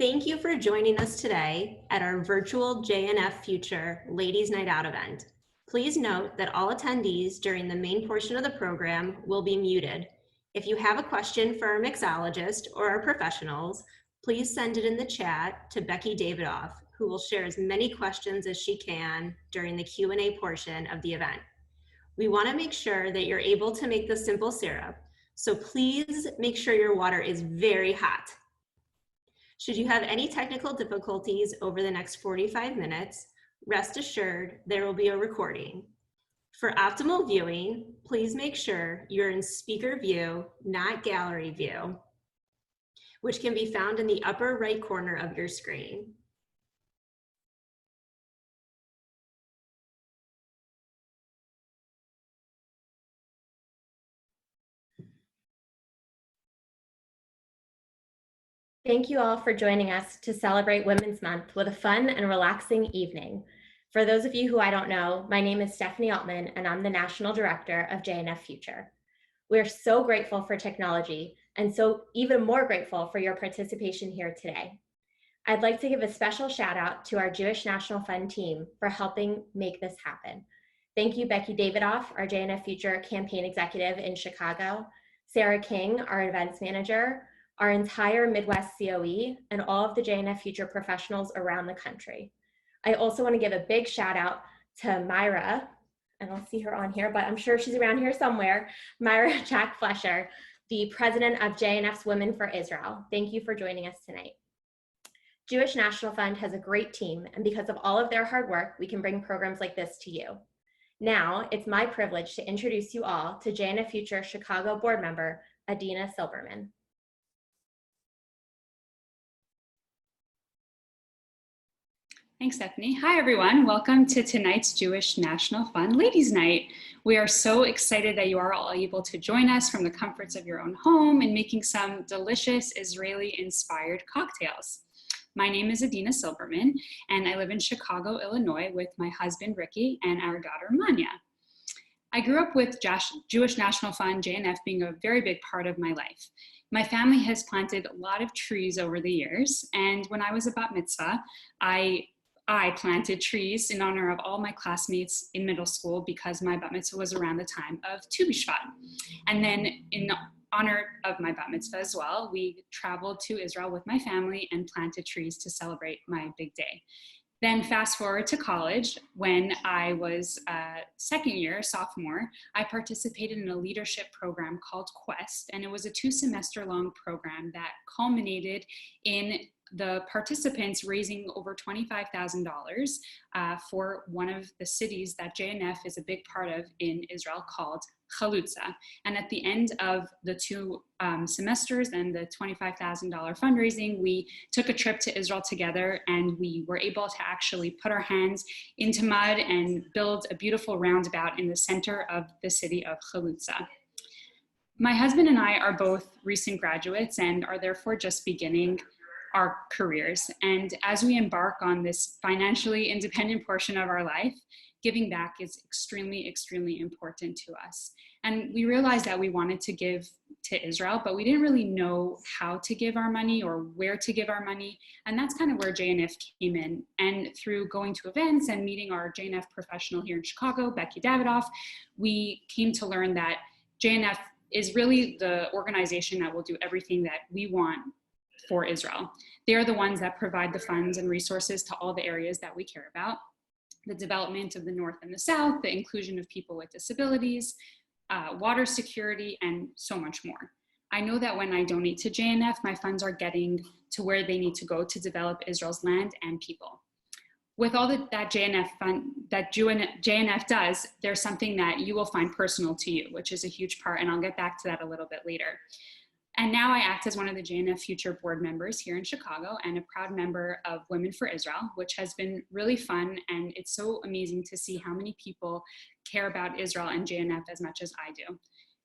Thank you for joining us today at our virtual JNFuture Ladies Night Out event. Please note that all attendees during the main portion of the program will be muted. If you have a question for our mixologist or our professionals, please send it in the chat to Becky Davidoff, who will share as many questions as she can during the Q&A portion of the event. We want to make sure that you're able to make the simple syrup, so please make sure your water is very hot. Should you have any technical difficulties over the next 45 minutes, rest assured there will be a recording. For optimal viewing, please make sure you're in speaker view, not gallery view, which can be found in the upper right corner of your screen. Thank you all for joining us to celebrate Women's Month with a fun and relaxing evening. For those of you who I don't know, my name is Stephanie Altman, and I'm the National Director of JNFuture. We're so grateful for technology, and so even more grateful for your participation here today. I'd like to give a special shout out to our Jewish National Fund team for helping make this happen. Thank you, Becky Davidoff, our JNFuture campaign executive in Chicago, Sarah King, our events manager, our entire Midwest COE, and all of the JNFuture professionals around the country. I also want to give a big shout out to Myra, and I'll see her on here, but I'm sure she's around here somewhere, Myra Jack Flesher, the president of JNF's Women for Israel. Thank you for joining us tonight. Jewish National Fund has a great team, and because of all of their hard work, we can bring programs like this to you. Now, it's my privilege to introduce you all to JNFuture Chicago board member, Adina Silberman. Thanks, Stephanie. Hi, everyone. Welcome to tonight's Jewish National Fund Ladies Night. We are so excited that you are all able to join us from the comforts of your own home and making some delicious Israeli-inspired cocktails. My name is Adina Silberman, and I live in Chicago, Illinois, with my husband, Ricky, and our daughter, Manya. I grew up with Jewish National Fund, JNF, being a very big part of my life. My family has planted a lot of trees over the years, and when I was a bat mitzvah, I planted trees in honor of all my classmates in middle school because my bat mitzvah was around the time of Tu B'Shvat. And then in honor of my bat mitzvah as well, we traveled to Israel with my family and planted trees to celebrate my big day. Then fast forward to college, when I was second year, sophomore, I participated in a leadership program called Quest, and it was a 2-semester long program that culminated in the participants raising over $25,000 for one of the cities that JNF is a big part of in Israel called Chalutza. And at the end of the 2 semesters and the $25,000 fundraising, we took a trip to Israel together, and we were able to actually put our hands into mud and build a beautiful roundabout in the center of the city of Chalutza. My husband and I are both recent graduates and are therefore just beginning our careers. And as we embark on this financially independent portion of our life, giving back is extremely, extremely important to us. And we realized that we wanted to give to Israel, but we didn't really know how to give our money or where to give our money. And that's kind of where JNF came in. And through going to events and meeting our JNF professional here in Chicago, Becky Davidoff, we came to learn that JNF is really the organization that will do everything that we want for Israel. They are the ones that provide the funds and resources to all the areas that we care about: the development of the North and the South, the inclusion of people with disabilities, water security, and so much more. I know that when I donate to JNF, my funds are getting to where they need to go to develop Israel's land and people. With all that JNF does, there's something that you will find personal to you, which is a huge part, and I'll get back to that a little bit later. And now I act as one of the JNFuture board members here in Chicago and a proud member of Women for Israel, which has been really fun. And it's so amazing to see how many people care about Israel and JNF as much as I do.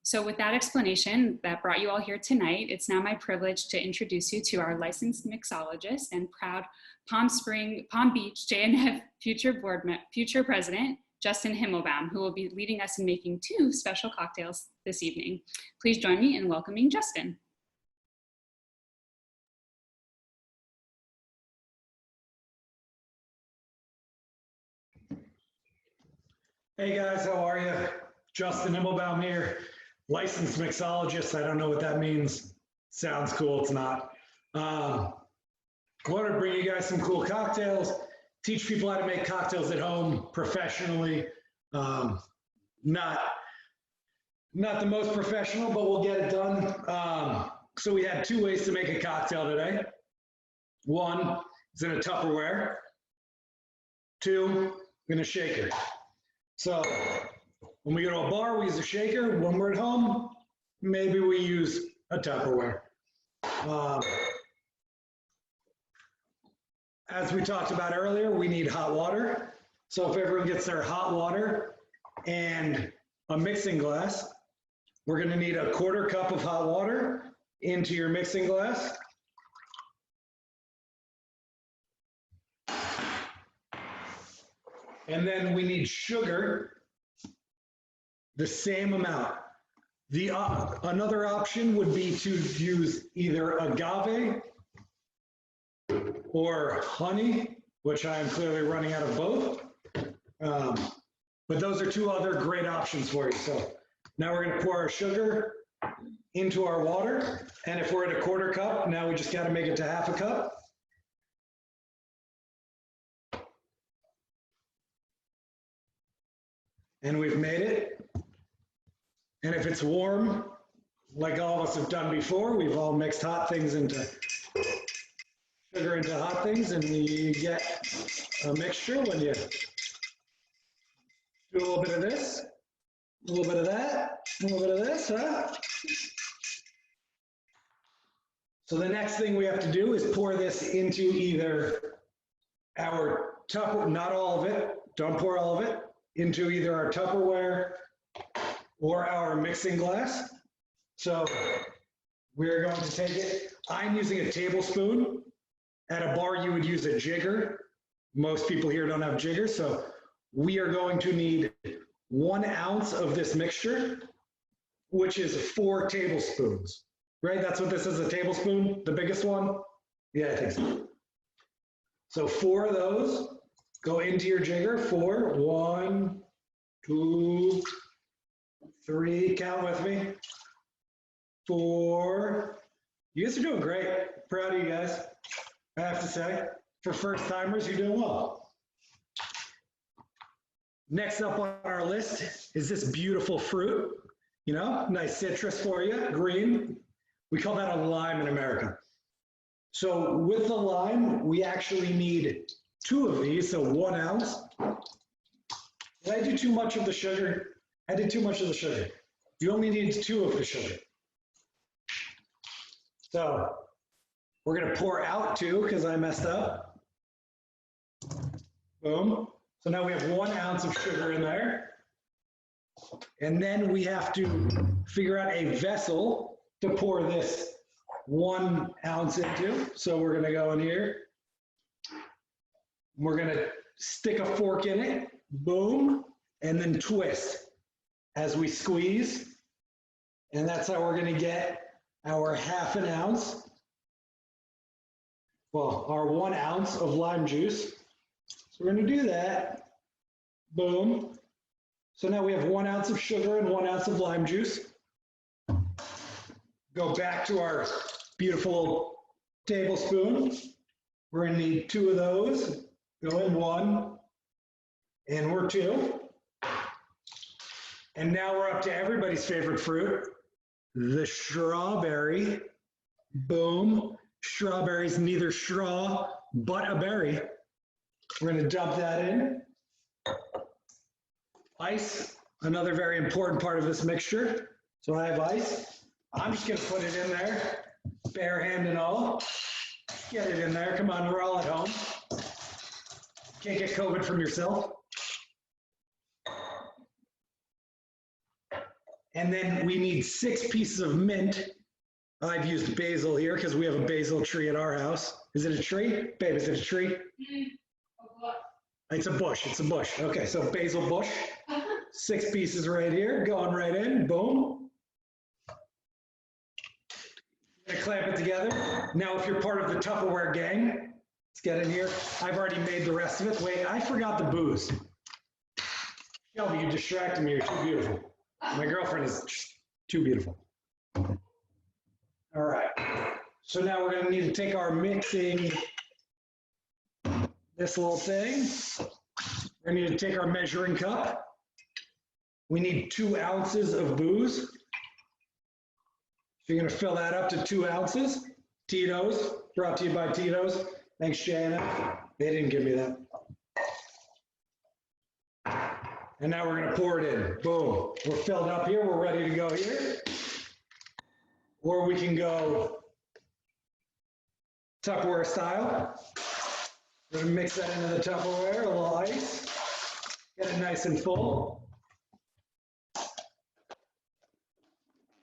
So with that explanation that brought you all here tonight, it's now my privilege to introduce you to our licensed mixologist and proud Palm Beach JNFuture president, Justin Himmelbaum, who will be leading us in making 2 special cocktails this evening. Please join me in welcoming Justin. Hey guys, how are you? Justin Immelbaum here, licensed mixologist. I don't know what that means. Sounds cool, it's not. I want to bring you guys some cool cocktails, teach people how to make cocktails at home professionally. Not the most professional, but we'll get it done. So we had two ways to make a cocktail today. One is in a Tupperware. Two, in a shaker. So when we go to a bar, we use a shaker. When we're at home, maybe we use a Tupperware. As we talked about earlier, we need hot water. So if everyone gets their hot water and a mixing glass, we're going to need a 1/4 cup of hot water into your mixing glass. And then we need sugar, the same amount. Another option would be to use either agave or honey, which I am clearly running out of both. But those are two other great options for you. So now we're going to pour our sugar into our water. And if we're at a 1/4 cup, now we just got to make it to 1/2 cup. And we've made it. And if it's warm, like all of us have done before, we've all mixed hot things into sugar into hot things, and you get a mixture when you do a little bit of this, a little bit of that, a little bit of this, huh? So the next thing we have to do is pour this into either our Tupperware, not all of it, don't pour all of it, into either our Tupperware or our mixing glass. So we're going to take it. I'm using a tablespoon. At a bar, you would use a jigger. Most people here don't have jiggers, so we are going to need 1 ounce of this mixture, which is 4 tablespoons, right? That's what this is, a tablespoon, the biggest one? Yeah, I think so. So 4 of those go into your jigger. 4, 1, 2, 3, count with me. 4. You guys are doing great. Proud of you guys, I have to say. For first timers, you're doing well. Next up on our list is this beautiful fruit. You know, nice citrus for you, green. We call that a lime in America. So with the lime, we actually need 2 of these, so 1 ounce. Did I do too much of the sugar? I did too much of the sugar. You only need 2 of the sugar. So we're gonna pour out 2 because I messed up. Boom. So now we have 1 ounce of sugar in there. And then we have to figure out a vessel to pour this 1 ounce into. So we're gonna go in here. We're gonna stick a fork in it, boom, and then twist as we squeeze. And that's how we're gonna get our 1/2 ounce, well, our 1 ounce of lime juice. So we're gonna do that, boom. So now we have 1 ounce of sugar and 1 ounce of lime juice. Go back to our beautiful tablespoon. We're gonna need 2 of those. Go in 1, and we're 2. And now we're up to everybody's favorite fruit, the strawberry. Boom. Strawberry's neither straw, but a berry. We're gonna dump that in. Ice, another very important part of this mixture. So I have ice. I'm just gonna put it in there, bare hand and all. Get it in there, come on, we're all at home. Can't get COVID from yourself. And then we need 6 pieces of mint. I've used basil here because we have a basil tree at our house. Is it a tree? Babe, is it a tree? It's a bush, it's a bush. Okay, so basil bush. 6 pieces right here, going right in, boom. Gonna clamp it together. Now, if you're part of the Tupperware gang, let's get in here. I've already made the rest of it. Wait, I forgot the booze. Shelby, you distracted me. You're too beautiful. My girlfriend is too beautiful. All right. So now we're going to need to take our mixing, this little thing. We're going to need to take our measuring cup. We need 2 ounces of booze. So you're going to fill that up to 2 ounces. Tito's, brought to you by Tito's. Thanks, JNF. They didn't give me that. And now we're going to pour it in. Boom. We're filled up here. We're ready to go here. Or we can go Tupperware style. We're going to mix that into the Tupperware, a little ice. Get it nice and full.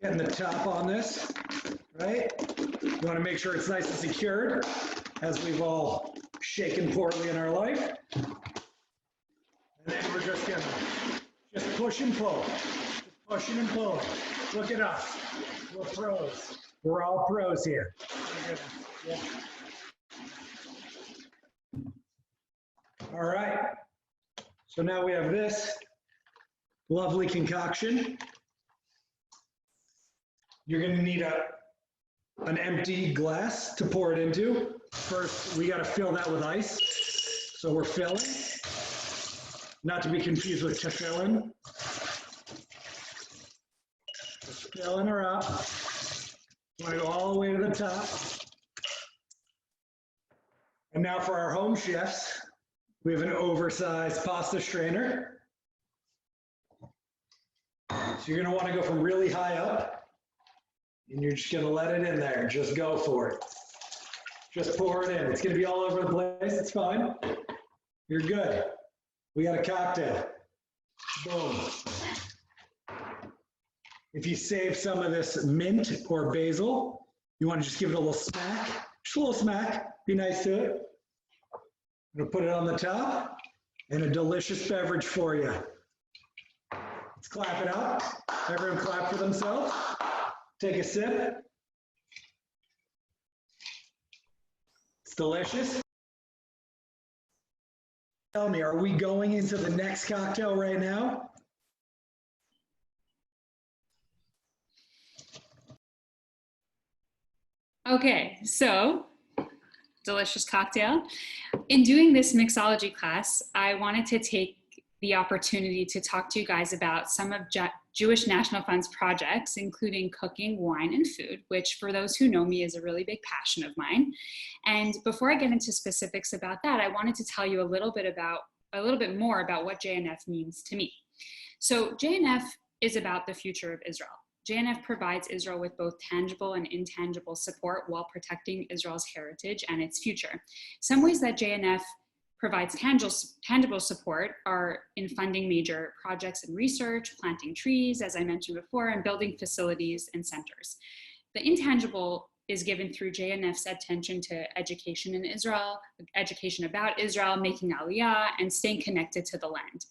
Getting the top on this, right? You want to make sure it's nice and secured, as we've all shaken poorly in our life. And then we're just gonna push and pull. Just pushing and pulling. Look at us. We're pros. We're all pros here. Yeah. All right. So now we have this lovely concoction. You're gonna need an empty glass to pour it into. First, we gotta fill that with ice. So we're filling. Not to be confused with tefillin. Just filling her up. You want to go all the way to the top. And now for our home chefs, we have an oversized pasta strainer. So you're going to want to go from really high up, and you're just going to let it in there. Just go for it. Just pour it in. It's going to be all over the place. It's fine. You're good. We got a cocktail. Boom. If you save some of this mint or basil, you want to just give it a little smack. Just a little smack. Be nice to it. I'm going to put it on the top, and a delicious beverage for you. Let's clap it up. Everyone clap for themselves. Take a sip. It's delicious. Tell me, are we going into the next cocktail right now? Okay, so delicious cocktail. In doing this mixology class, I wanted to take the opportunity to talk to you guys about some of Jewish National Fund's projects, including cooking, wine, and food, which for those who know me is a really big passion of mine. And before I get into specifics about that, I wanted to tell you a little bit more about what JNF means to me. So JNF is about the future of Israel. JNF provides Israel with both tangible and intangible support while protecting Israel's heritage and its future. Some ways that JNF provides tangible support are in funding major projects and research, planting trees, as I mentioned before, and building facilities and centers. The intangible is given through JNF's attention to education in Israel, education about Israel, making aliyah, and staying connected to the land.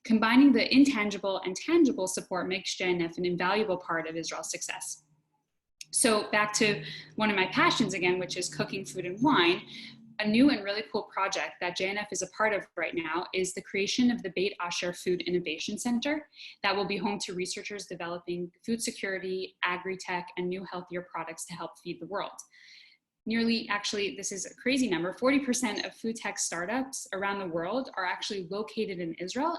Combining the intangible and tangible support makes JNF an invaluable part of Israel's success. So back to one of my passions again, which is cooking, food, and wine. A new and really cool project that JNF is a part of right now is the creation of the Beit Asher Food Innovation Center that will be home to researchers developing food security, agri-tech, and new healthier products to help feed the world. Actually, this is a crazy number, 40% of food tech startups around the world are actually located in Israel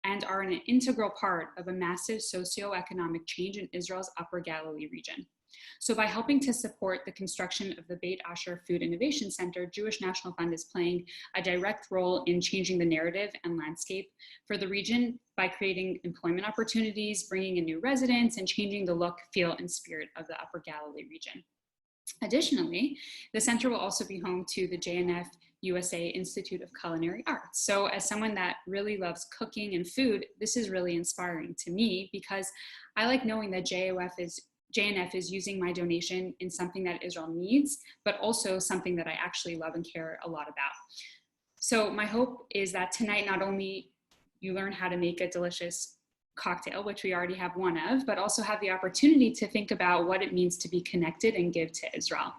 and are an integral part of a massive socioeconomic change in Israel's Upper Galilee region. So by helping to support the construction of the Beit Asher Food Innovation Center, Jewish National Fund is playing a direct role in changing the narrative and landscape for the region by creating employment opportunities, bringing in new residents, and changing the look, feel, and spirit of the Upper Galilee region. Additionally, the center will also be home to the JNF USA Institute of Culinary Arts. So as someone that really loves cooking and food, this is really inspiring to me because I like knowing that JNF is using my donation in something that Israel needs, but also something that I actually love and care a lot about. So my hope is that tonight, not only you learn how to make a delicious cocktail, which we already have one of, but also have the opportunity to think about what it means to be connected and give to Israel.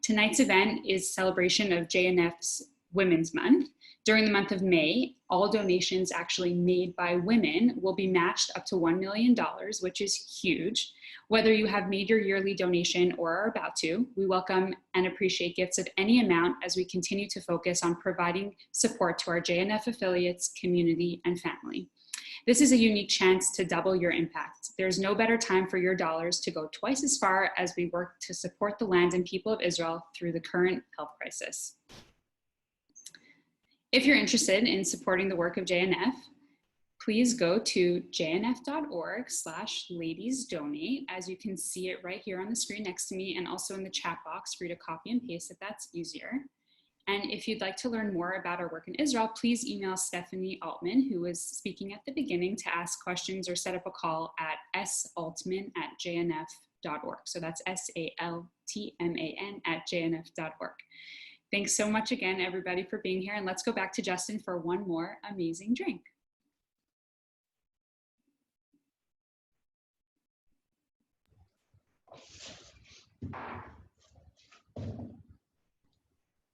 Tonight's event is celebration of JNF's Women's Month. During the month of May, all donations actually made by women will be matched up to $1 million, which is huge. Whether you have made your yearly donation or are about to, we welcome and appreciate gifts of any amount as we continue to focus on providing support to our JNF affiliates, community, and family. This is a unique chance to double your impact. There's no better time for your dollars to go twice as far as we work to support the land and people of Israel through the current health crisis. If you're interested in supporting the work of JNF, please go to jnf.org/ladiesdonate. As you can see it right here on the screen next to me and also in the chat box for you to copy and paste if that's easier. And if you'd like to learn more about our work in Israel, please email Stephanie Altman, who was speaking at the beginning, to ask questions or set up a call at saltman@jnf.org. So that's SALTMAN@jnf.org. Thanks so much again, everybody, for being here. And let's go back to Justin for one more amazing drink.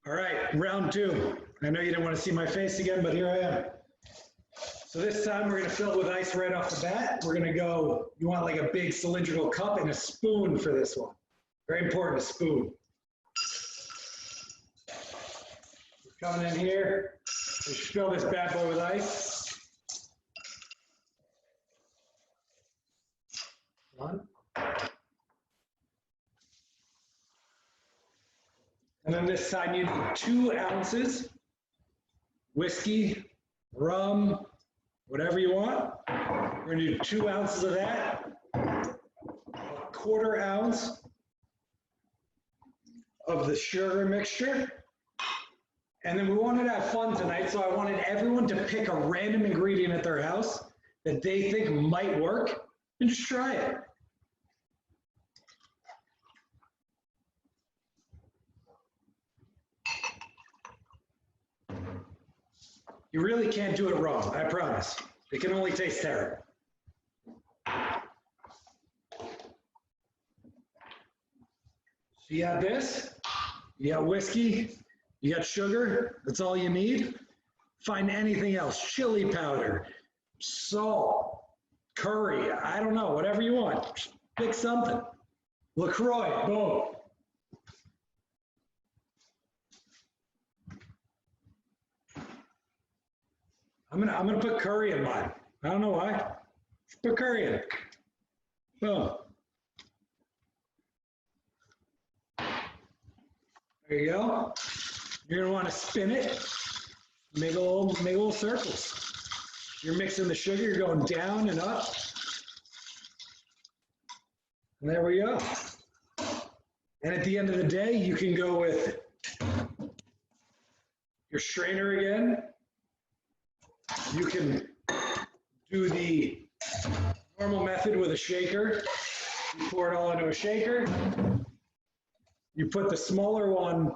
All right, round two. I know you didn't want to see my face again, but here I am. So this time we're going to fill it with ice right off the bat. We're going to go, you want like a big cylindrical cup and a spoon for this one. Very important, a spoon. Coming in here, we should fill this bad boy with ice. One. And then this side, you need 2 ounces, whiskey, rum, whatever you want. We're gonna do 2 ounces of that, a 1/4 ounce of the sugar mixture. And then we wanted to have fun tonight, so I wanted everyone to pick a random ingredient at their house that they think might work and just try it. You really can't do it wrong, I promise. It can only taste terrible. So you got this, you got whiskey, you got sugar, that's all you need. Find anything else, chili powder, salt, curry, I don't know, whatever you want. Just pick something. LaCroix, boom. I'm gonna put curry in mine. I don't know why. Put curry in. Boom. There you go. You're gonna want to spin it. Make a little circles. You're mixing the sugar. You're going down and up. And there we go. And at the end of the day, you can go with your strainer again. You can do the normal method with a shaker. You pour it all into a shaker. You put the smaller one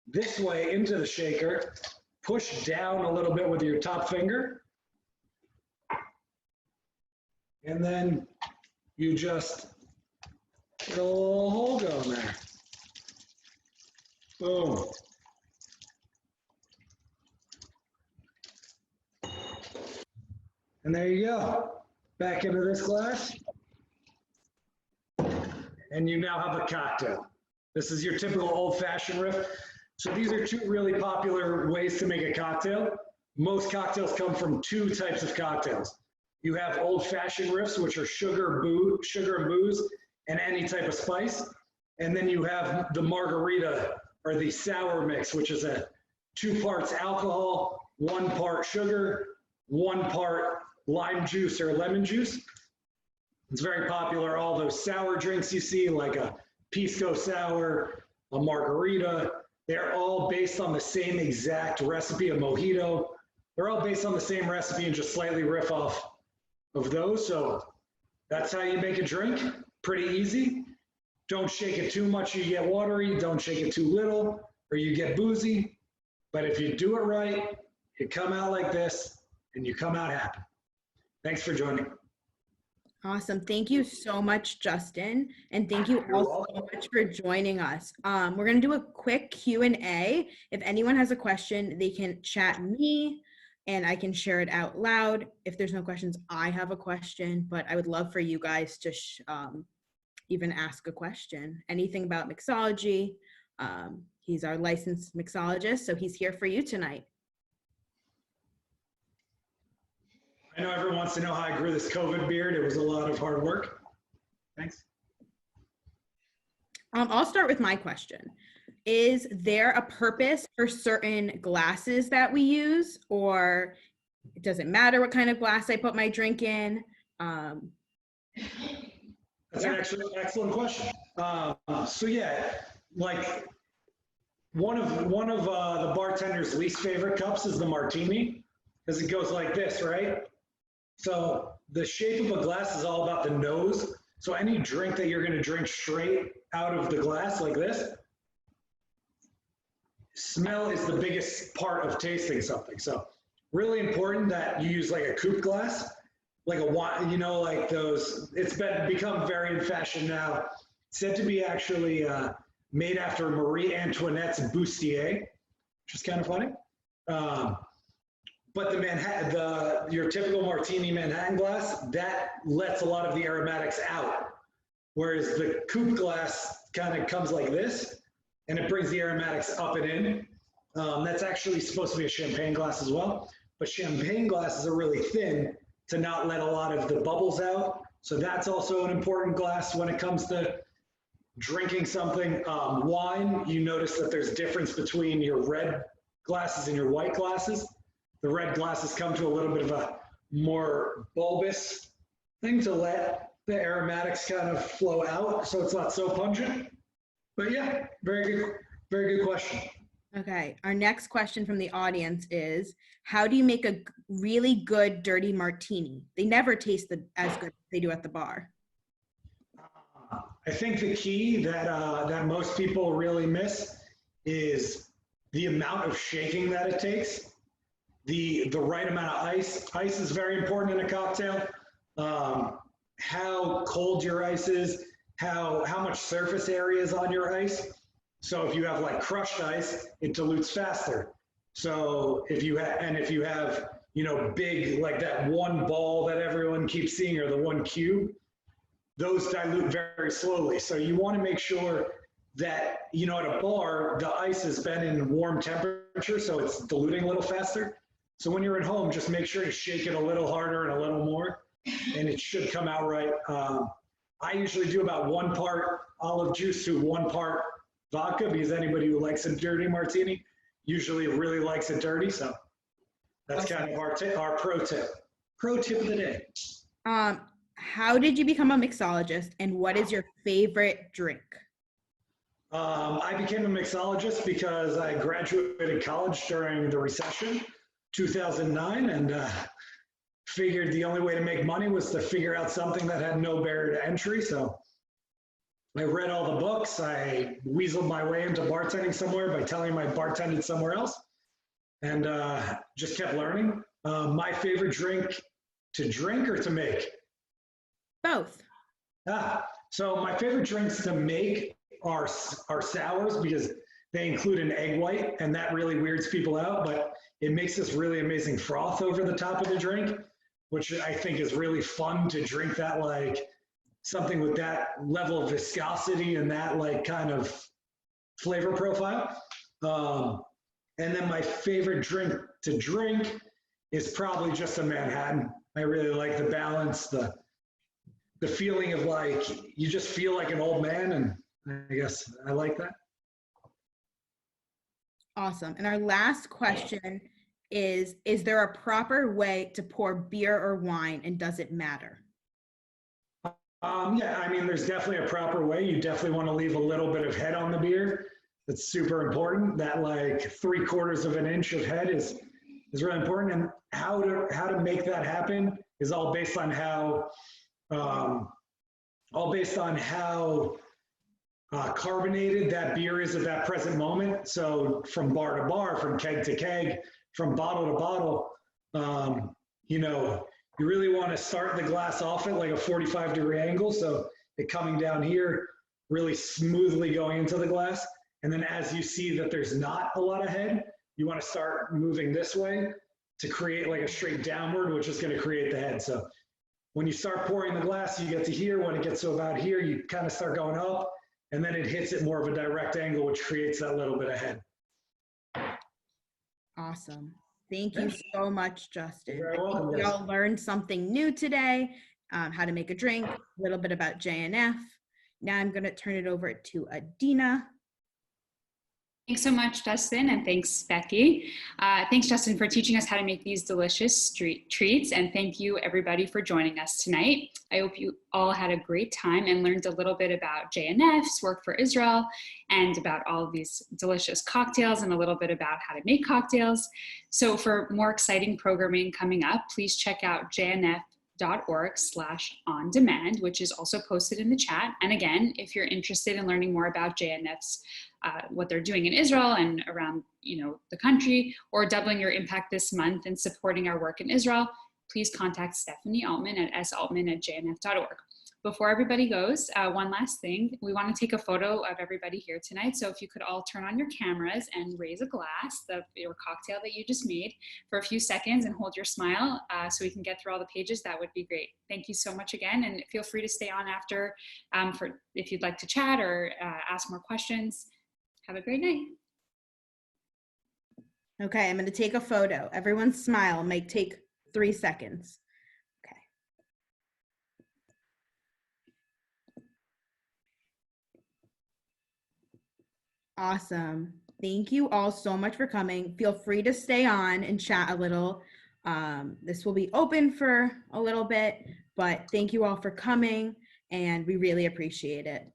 this way into the shaker, push down a little bit with your top finger, and then you just get a little hole going there. Boom. And there you go. Back into this glass. And you now have a cocktail. This is your typical old-fashioned riff. So these are 2 really popular ways to make a cocktail. Most cocktails come from 2 types of cocktails. You have old-fashioned riffs, which are sugar and booze, and any type of spice. And then you have the margarita, or the sour mix, which is a 2 parts alcohol, 1 part sugar, 1 part lime juice or lemon juice. It's very popular. All those sour drinks you see, like a pisco sour, a margarita, they're all based on the same exact recipe, a mojito. They're all based on the same recipe and just slightly riff off of those. So that's how you make a drink. Pretty easy. Don't shake it too much, you get watery. Don't shake it too little, or you get boozy. But if you do it right, you come out like this, and you come out happy. Thanks for joining. Awesome. Thank you so much, Justin. And thank you You're all so much for joining us. We're going to do a quick Q&A. If anyone has a question, they can chat me and I can share it out loud. If there's no questions, I have a question, but I would love for you guys to even ask a question. Anything about mixology. He's our licensed mixologist, so he's here for you tonight. I know everyone wants to know how I grew this COVID beard. It was a lot of hard work. Thanks. I'll start with my question. Is there a purpose for certain glasses that we use, or does it matter what kind of glass I put my drink in? That's an excellent question. So yeah, like one of the bartender's least favorite cups is the martini, because it goes like this, right? So the shape of a glass is all about the nose. So any drink that you're going to drink straight out of the glass like this, smell is the biggest part of tasting something. So really important that you use like a coupe glass, like a wine, you know, like those. It's become very in fashion now. It's said to be actually made after Marie Antoinette's bustier, which is kind of funny. But your typical martini Manhattan glass, that lets a lot of the aromatics out. Whereas the coupe glass kind of comes like this, and it brings the aromatics up and in. That's actually supposed to be a champagne glass as well. But champagne glasses are really thin to not let a lot of the bubbles out. So that's also an important glass when it comes to drinking something. Wine, you notice that there's difference between your red glasses and your white glasses. The red glasses come to a little bit of a more bulbous thing to let the aromatics kind of flow out, so it's not so pungent. But yeah, very good question. Okay, our next question from the audience is, how do you make a really good dirty martini? They never taste as good as they do at the bar. I think the key that most people really miss is the amount of shaking that it takes. The right amount of ice. Ice is very important in a cocktail. How cold your ice is, how much surface area is on your ice. So if you have like crushed ice, it dilutes faster. So if you have, you know, big, like that one ball that everyone keeps seeing, or the one cube, those dilute very slowly. So you want to make sure that, you know, at a bar, the ice has been in warm temperature, so it's diluting a little faster. So when you're at home, just make sure to shake it a little harder and a little more, and it should come out right. I usually do about 1 part olive juice to 1 part vodka, because anybody who likes a dirty martini usually really likes it dirty. So that's kind of our pro tip. Pro tip of the day. How did you become a mixologist, and what is your favorite drink? I became a mixologist because I graduated college during the recession, 2009, and figured the only way to make money was to figure out something that had no barrier to entry. So I read all the books. I weaseled my way into bartending somewhere by telling I bartended somewhere else, and just kept learning. My favorite drink to drink or to make? Both. So my favorite drinks to make are sours, because they include an egg white, and that really weirds people out, but it makes this really amazing froth over the top of the drink, which I think is really fun to drink, that like something with that level of viscosity and that like kind of flavor profile. And then my favorite drink to drink is probably just a Manhattan. I really like the balance, the feeling of like, you just feel like an old man, and I guess I like that. Awesome. And our last question is there a proper way to pour beer or wine, and does it matter? Yeah, I mean, there's definitely a proper way. You definitely want to leave a little bit of head on the beer. That's super important. That like 3/4 of an inch of head is really important. And how to make that happen is all based on how carbonated that beer is at that present moment. So from bar to bar, from keg to keg, from bottle to bottle, you know, You really want to start the glass off at like a 45-degree angle, so it coming down here, really smoothly going into the glass. And then as you see that there's not a lot of head, you want to start moving this way to create like a straight downward, which is going to create the head. So when you start pouring the glass, you get to here. When it gets to about here, you kind of start going up, and then it hits it more of a direct angle, which creates that little bit of head. Awesome. Thank you so much, Justin. You're very I think welcome, we guys. all learned something new today, how to make a drink, a little bit about JNF. Now I'm going to turn it over to Adina. Thanks so much, Justin, and thanks, Becky. Thanks, Justin, for teaching us how to make these delicious treats, and thank you, everybody, for joining us tonight. I hope you all had a great time and learned a little bit about JNF's work for Israel and about all of these delicious cocktails and a little bit about how to make cocktails. So for more exciting programming coming up, please check out jnf.org/on-demand, which is also posted in the chat. And again, if you're interested in learning more about JNF's what they're doing in Israel and around, the country, or doubling your impact this month and supporting our work in Israel, please contact Stephanie Altman at saltman@jnf.org. Before everybody goes, one last thing, we want to take a photo of everybody here tonight. So if you could all turn on your cameras and raise a glass of your cocktail that you just made for a few seconds and hold your smile so we can get through all the pages, that would be great. Thank you so much again, and feel free to stay on after if you'd like to chat or ask more questions. Have a great night. Okay, I'm going to take a photo. Everyone smile. It might take 3 seconds. Okay. Awesome. Thank you all so much for coming. Feel free to stay on and chat a little. This will be open for a little bit, but thank you all for coming, and we really appreciate it.